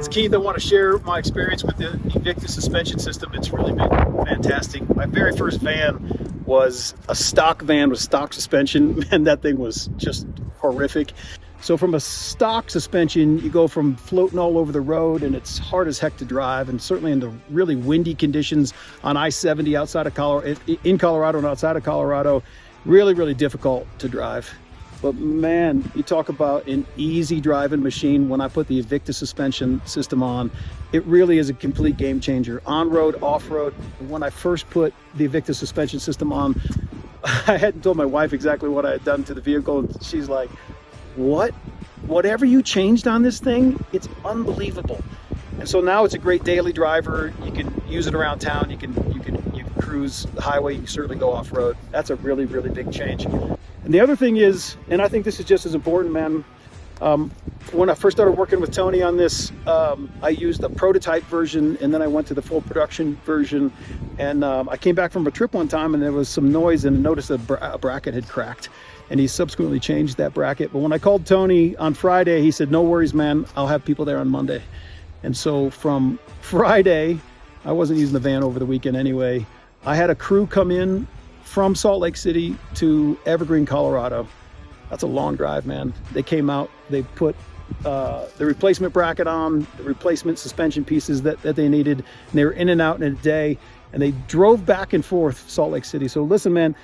it's Keith. I want to share my experience with the Evictus suspension system. It's really been fantastic. My very first van was a stock van with stock suspension, and that thing was just horrific. So from a stock suspension, you go from floating all over the road, and it's hard as heck to drive, and certainly in the really windy conditions on I-70 outside of Colorado, in Colorado and outside of Colorado, really, really difficult to drive. But man, you talk about an easy driving machine. When I put the Evictus suspension system on, it really is a complete game changer. On-road, off-road. When I first put the Evictus suspension system on, I hadn't told my wife exactly what I had done to the vehicle, and she's like, what? Whatever you changed on this thing, it's unbelievable. And so now it's a great daily driver. You can use it around town. You can cruise the highway. You can certainly go off-road. That's a really, really big change. And the other thing is, and I think this is just as important, man, when I first started working with Tony on this, I used a prototype version, and then I went to the full production version. And I came back from a trip one time, and there was some noise, and noticed a bracket had cracked. And he subsequently changed that bracket. But when I called Tony on Friday, he said, no worries, man, I'll have people there on Monday. And so from Friday, I wasn't using the van over the weekend anyway. I had a crew come in from Salt Lake City to Evergreen, Colorado. That's a long drive, man. They came out, they put the replacement bracket on, the replacement suspension pieces that they needed, and they were in and out in a day, and they drove back and forth Salt Lake City. So listen, man,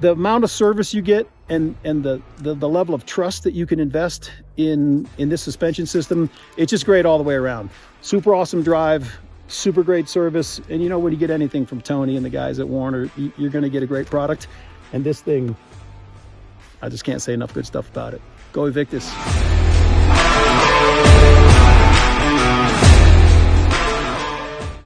the amount of service you get and the level of trust that you can invest in this suspension system, it's just great all the way around. Super awesome drive, super great service. And you know, when you get anything from Tony and the guys at Warner, you're going to get a great product. And this thing, I just can't say enough good stuff about it. Go Evictus.